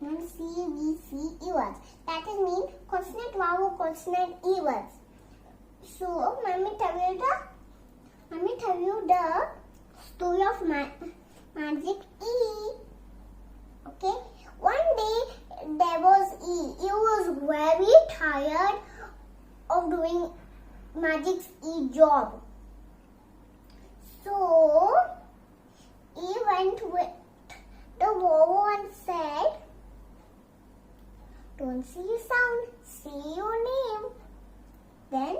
and C, V, C, E words. That is mean consonant vowel, consonant E words. So, let me tell you the story of magic E. Okay. One day there was E. He was very tired of doing magic's E job. So he went with the Vovo and said, "Don't see your sound, say your name." Then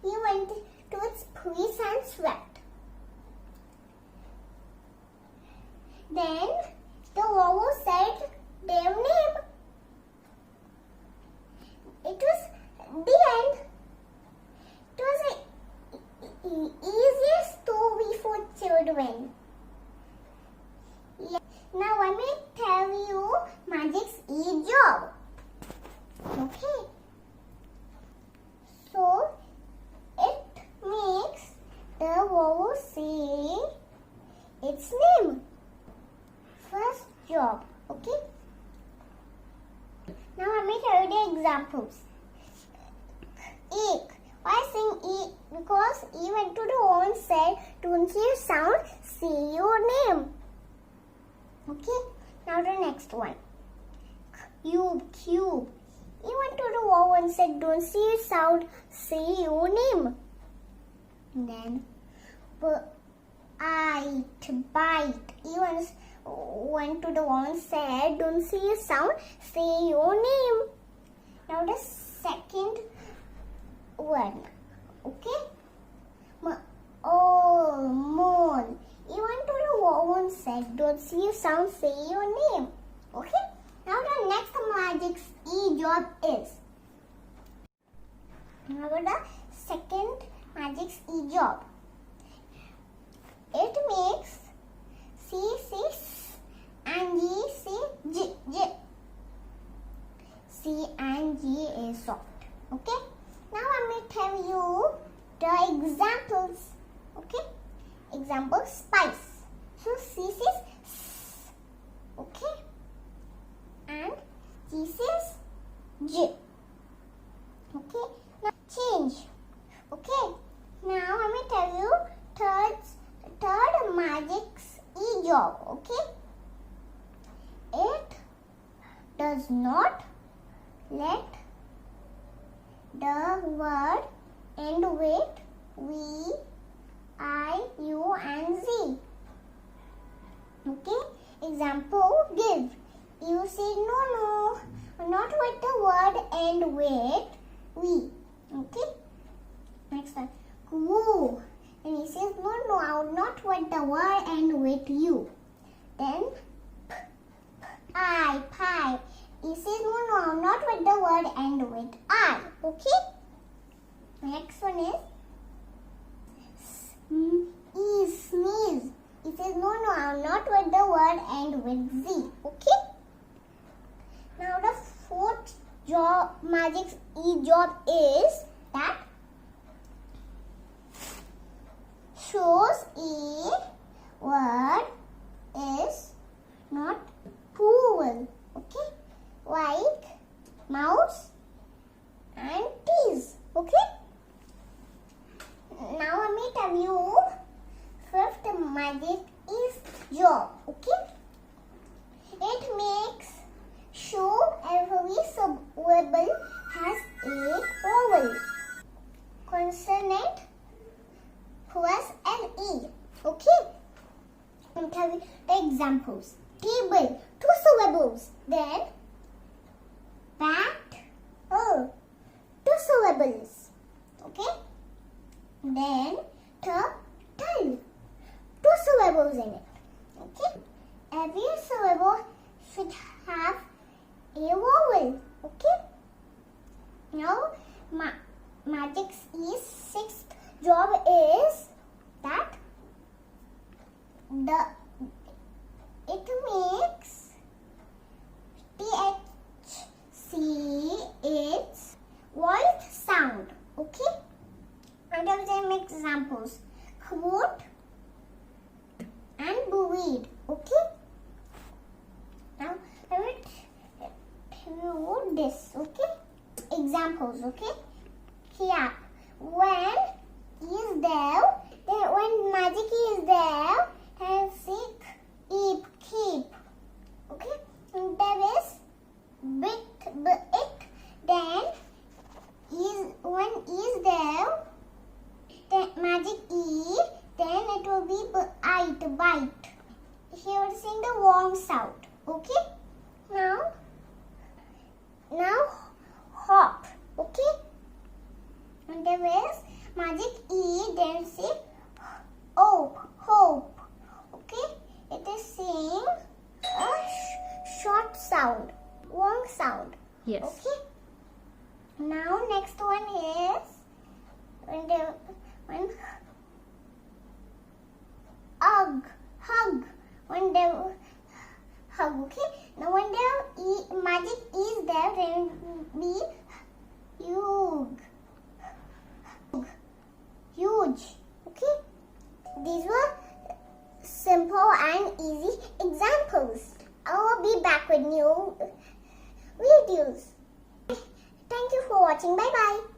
he went to its priest and swept. Then the Vovo said their name. It was the end. It was the easiest story for children. Now let me tell you magic's E job. Okay. So it makes the vowel say its name. First job. Okay. Now let me tell you the examples. Ek. Why saying E? Because E went to the vowel and said, "Don't see your sound, say your name." Okay. Now the next one. Cube. He went to the vowel and said, "Don't see your sound, say your name." Then bite. He went to the vowel and said, "Don't see your sound, say your name." Now the second one. Okay. Moan. He went to the vowel and said, "Don't see your sound, say your name." Okay. Now the next magic's E job is. Now the second magic's E job. It makes C say S and G say J. C and G is soft. Okay. Now let me tell you the examples. Okay. Example, spice. So C says S. Okay. And G says J. Okay. Now change. Okay. Now let me tell you third magic's E job. Okay. It does not let the word end with V, I, U and Z. Okay. Example, give. You say no, not with the word end with V. Okay. Next one, woo. And he says no, not with the word end with U. Then pie. He says no, not with the word end with I. Okay. Next one is sneeze. He says no, not with the word end with Z. Okay. Now the fourth magic's E job is that shows a word is not plural. Okay. Like mouse and tease. Okay. Now let me tell you fifth magic is job. Okay. It makes show every syllable has a vowel, consonant plus an E. Okay. Let me tell you the examples. Table, 2 syllables. Then bat, 2 syllables. Okay. Then turtle, 2 syllables in it. Okay. Every syllable should have a vowel. Okay. Now magic's E's sixth job is that it makes THC its voiced sound. Okay. I'll give them examples. Quote and breed. Okay. Now this. Okay, examples. Okay, clap. When is there, then when magic is there, then seek, keep, keep. Okay, and there is bit, it, then is, when is there, then magic E, then it will be bite, bite. Here is saying the wrong sound. Okay, now hop. Okay, and there is magic E, then say hope, hope. Okay, it is saying a short sound, wrong sound. Yes. Okay, now next one is when hug, hug. When they hug. Okay, now when the magic is there, then be huge, huge. Okay, these were simple and easy examples. I will be back with new videos. Thank you for watching. Bye bye.